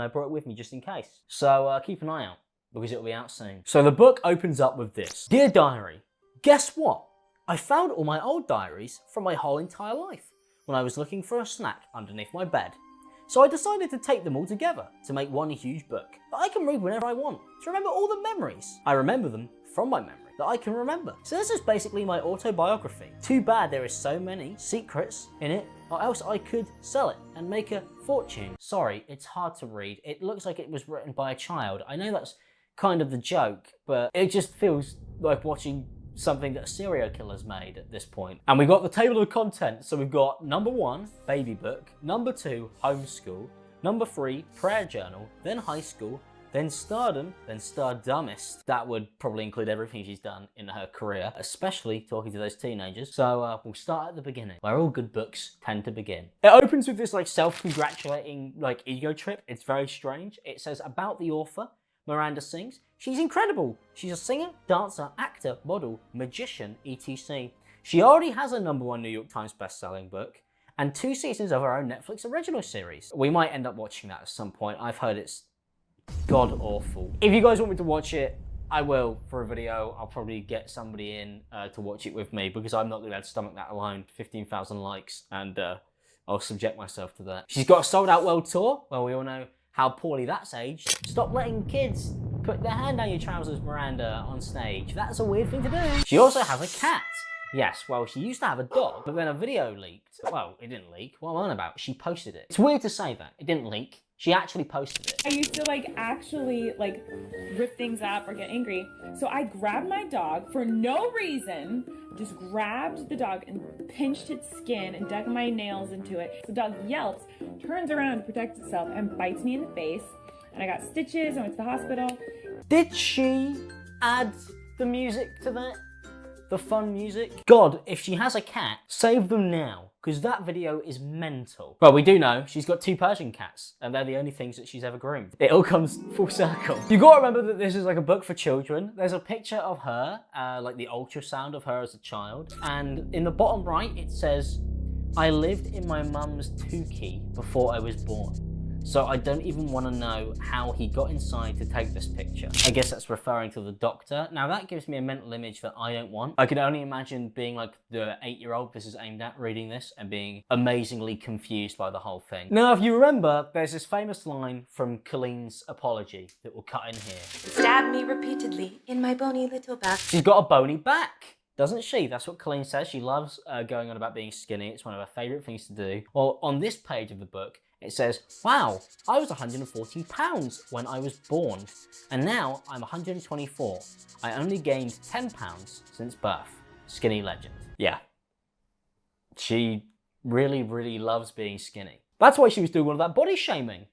I brought it with me just in case. So keep an eye out, because it'll be out soon. So the book opens up with this. Dear Diary, guess what? I found all my old diaries from my whole entire life when I was looking for a snack underneath my bed. So I decided to take them all together to make one huge book that I can read whenever I want, to remember all the memories. I remember them from my memory that I can remember. So this is basically my autobiography. Too bad there is so many secrets in it, or else I could sell it and make a fortune. Sorry, it's hard to read. It looks like it was written by a child. I know that's kind of the joke, but it just feels like watching something that a serial killer's made at this point. And we've got the table of contents. So we've got number 1, baby book, number 2, homeschool, number 3, prayer journal, then high school, then stardom, then stardummist. That would probably include everything she's done in her career, especially talking to those teenagers. So we'll start at the beginning, where all good books tend to begin. It opens with this like self-congratulating like ego trip. It's very strange. It says about the author, Miranda sings, she's incredible. She's a singer, dancer, actor, model, magician, etc. She already has a #1 New York Times best-selling book and 2 seasons of her own Netflix original series. We might end up watching that at some point. I've heard it's god-awful. If you guys want me to watch it, I will for a video. I'll probably get somebody in to watch it with me, because I'm not going to be able to stomach that alone. 15,000 likes, and I'll subject myself to that. She's got a sold-out world tour. Well, we all know how poorly that's aged. Stop letting kids put their hand down your trousers, Miranda, on stage. That's a weird thing to do. She also has a cat. Yes, well, she used to have a dog, but then a video leaked. Well, it didn't leak. What am I on about? She posted it. It's weird to say that. It didn't leak. She actually posted it. I used to actually rip things up or get angry. So I grabbed my dog for no reason, just grabbed the dog and pinched its skin and dug my nails into it. The dog yelps, turns around to protect itself and bites me in the face. And I got stitches, I went to the hospital. Did she add the music to that? The fun music? God, if she has a cat, save them now, because that video is mental. Well, we do know she's got 2 Persian cats, and they're the only things that she's ever groomed. It all comes full circle. You gotta remember that this is like a book for children. There's a picture of her, like the ultrasound of her as a child, and in the bottom right it says, I lived in my mum's Tukey before I was born. So I don't even want to know how he got inside to take this picture. I guess that's referring to the doctor. Now that gives me a mental image that I don't want. I can only imagine being like the 8-year-old this is aimed at, reading this and being amazingly confused by the whole thing. Now, if you remember, there's this famous line from Colleen's apology that we'll cut in here. Stab me repeatedly in my bony little back. She's got a bony back, doesn't she? That's what Colleen says. She loves going on about being skinny. It's one of her favourite things to do. Well, on this page of the book, it says, wow, I was 114 pounds when I was born, and now I'm 124. I only gained 10 pounds since birth. Skinny legend. Yeah. She really, really loves being skinny. That's why she was doing all of that body shaming.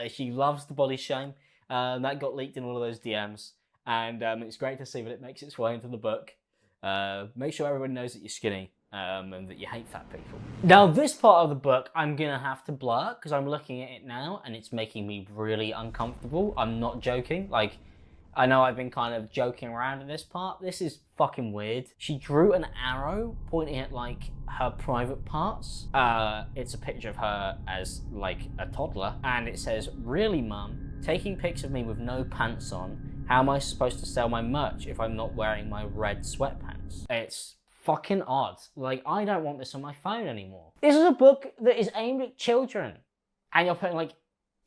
She loves the body shame. That got leaked in all of those DMs, and it's great to see that it makes its way into the book. Make sure everyone knows that you're skinny. And that you hate fat people. Now this part of the book I'm gonna have to blur because I'm looking at it now and it's making me really uncomfortable. I'm not joking. Like, I know I've been kind of joking around in this part. This is fucking weird. She drew an arrow pointing at like her private parts. It's a picture of her as like a toddler and it says, really mum, taking pics of me with no pants on. How am I supposed to sell my merch if I'm not wearing my red sweatpants? It's fucking odd. Like, I don't want this on my phone anymore. This is a book that is aimed at children. And you're putting like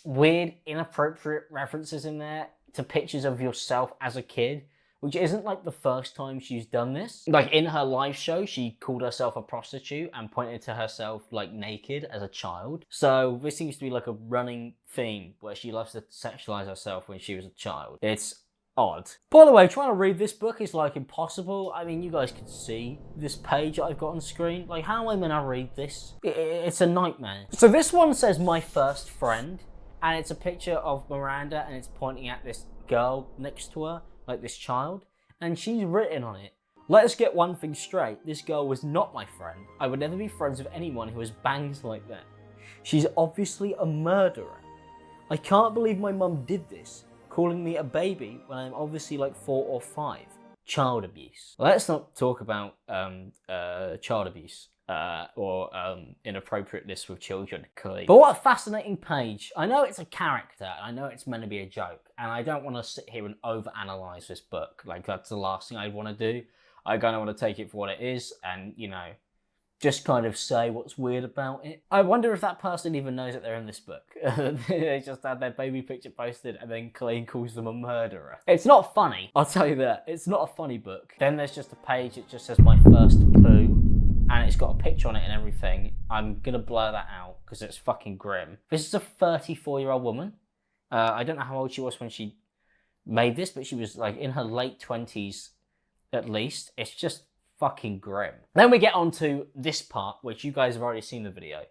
weird, inappropriate references in there to pictures of yourself as a kid, which isn't like the first time she's done this. Like in her live show, she called herself a prostitute and pointed to herself like naked as a child. So this seems to be like a running theme where she loves to sexualize herself when she was a child. It's odd. By the way, trying to read this book is like impossible. I mean, you guys can see this page that I've got on screen. Like, how am I meant to read this? It's a nightmare. So this one says my first friend, and it's a picture of Miranda, and it's pointing at this girl next to her, like this child, and she's written on it, let us get one thing straight. This girl was not my friend. I would never be friends with anyone who has bangs like that. She's obviously a murderer. I can't believe my mum did this. Calling me a baby when I'm obviously like 4 or 5. Child abuse. Let's not talk about child abuse. or inappropriateness with children, Colleen. But what a fascinating page. I know it's a character, and I know it's meant to be a joke, and I don't want to sit here and overanalyze this book. Like, that's the last thing I want to do. I kind of want to take it for what it is, and, you know, just kind of say what's weird about it. I wonder if that person even knows that they're in this book. They just had their baby picture posted and then Colleen calls them a murderer. It's not funny, I'll tell you that. It's not a funny book. Then there's just a page that just says my first poo, and it's got a picture on it and everything. I'm gonna blur that out because it's fucking grim. This is a 34-year-old woman. I don't know how old she was when she made this, but she was like in her late 20s at least. It's just fucking grim. Then we get on to this part, which you guys have already seen the video,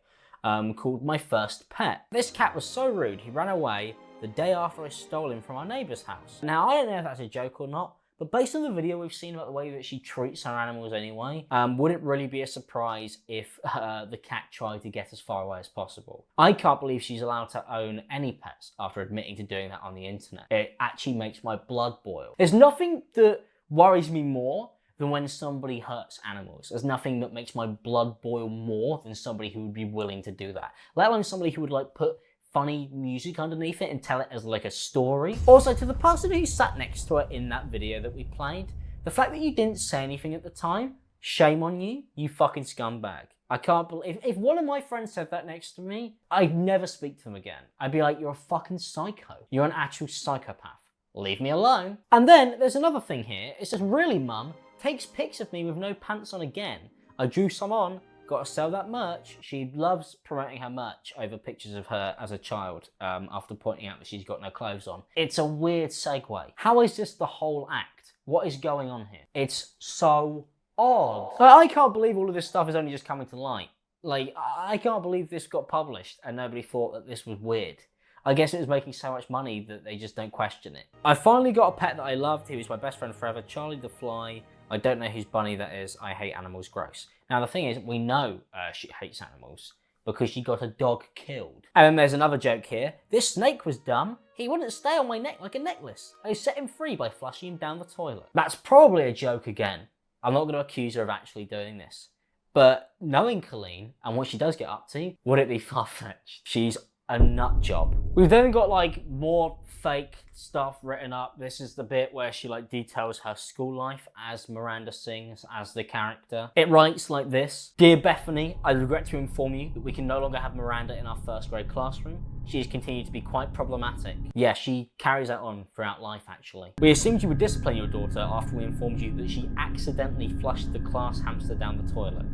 called My First Pet. This cat was so rude, he ran away the day after I stole him from our neighbour's house. Now, I don't know if that's a joke or not, but based on the video we've seen about the way that she treats her animals anyway, wouldn't really be a surprise if the cat tried to get as far away as possible. I can't believe she's allowed to own any pets after admitting to doing that on the internet. It actually makes my blood boil. There's nothing that worries me more than when somebody hurts animals. There's nothing that makes my blood boil more than somebody who would be willing to do that. Let alone somebody who would like put funny music underneath it and tell it as like a story. Also, to the person who sat next to her in that video that we played, the fact that you didn't say anything at the time, shame on you, you fucking scumbag. I can't believe, if one of my friends said that next to me, I'd never speak to them again. I'd be like, you're a fucking psycho. You're an actual psychopath. Leave me alone. And then there's another thing here. It says, really, mum? Takes pics of me with no pants on again. I drew some on, gotta sell that merch. She loves promoting her merch over pictures of her as a child, after pointing out that she's got no clothes on. It's a weird segue. How is this the whole act? What is going on here? It's so odd. I can't believe all of this stuff is only just coming to light. Like, I can't believe this got published and nobody thought that this was weird. I guess it was making so much money that they just don't question it. I finally got a pet that I loved. He was my best friend forever, Charlie the Fly. I don't know whose bunny that is. I hate animals, gross. Now the thing is, we know she hates animals because she got a dog killed. And then there's another joke here. This snake was dumb. He wouldn't stay on my neck like a necklace. I set him free by flushing him down the toilet. That's probably a joke again. I'm not going to accuse her of actually doing this. But knowing Colleen and what she does get up to, would it be far-fetched? She's a nut job. We've then got like more fake stuff written up. This is the bit where she like details her school life as Miranda sings as the character. It writes like this. Dear Bethany, I regret to inform you that we can no longer have Miranda in our first grade classroom. She has continued to be quite problematic. Yeah, she carries that on throughout life actually. We assumed you would discipline your daughter after we informed you that she accidentally flushed the class hamster down the toilet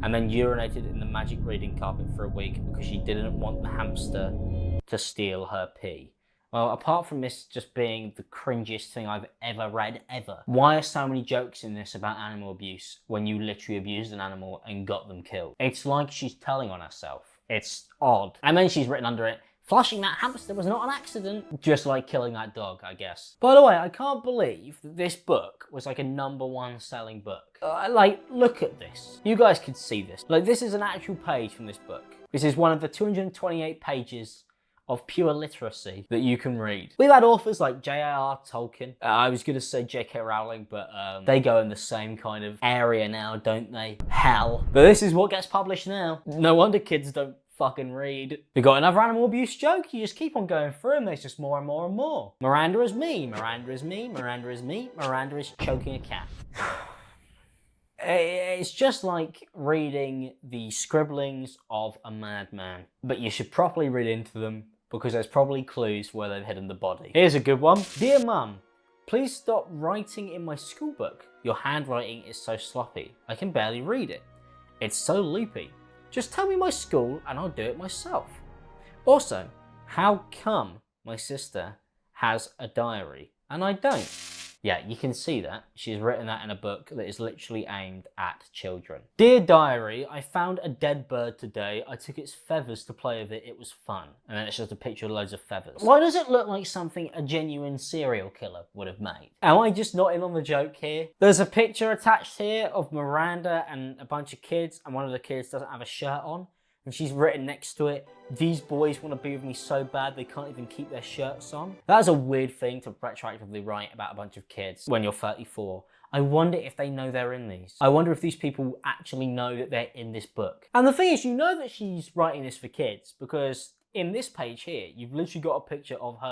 and then urinated in the magic reading carpet for a week because she didn't want the hamster to steal her pee. Well, apart from this just being the cringiest thing I've ever read, ever, why are so many jokes in this about animal abuse when you literally abused an animal and got them killed? It's like she's telling on herself. It's odd. And then she's written under it, flushing that hamster was not an accident. Just like killing that dog, I guess. By the way, I can't believe that this book was like a #1 selling book. Like, look at this. You guys could see this. Like, this is an actual page from this book. This is one of the 228 pages of pure literacy that you can read. We've had authors like J.R.R. Tolkien. I was going to say J.K. Rowling, but they go in the same kind of area now, don't they? Hell. But this is what gets published now. No wonder kids don't fucking read. We got another animal abuse joke. You just keep on going through and there's just more and more and more. Miranda is me, Miranda is me, Miranda is me, Miranda is choking a cat. It's just like reading the scribblings of a madman, but you should properly read into them because there's probably clues where they've hidden the body. Here's a good one. Dear Mum, please stop writing in my school book. Your handwriting is so sloppy. I can barely read it. It's so loopy. Just tell me my school and I'll do it myself. Also, how come my sister has a diary and I don't? Yeah, you can see that. She's written that in a book that is literally aimed at children. Dear Diary, I found a dead bird today. I took its feathers to play with it. It was fun. And then it's just a picture of loads of feathers. Why does it look like something a genuine serial killer would have made? Am I just not in on the joke here? There's a picture attached here of Miranda and a bunch of kids, and one of the kids doesn't have a shirt on. And she's written next to it, these boys want to be with me so bad they can't even keep their shirts on. That's a weird thing to retroactively write about a bunch of kids when you're 34. I wonder if they know they're in these. I wonder if these people actually know that they're in this book. And the thing is, you know that she's writing this for kids because in this page here, you've literally got a picture of her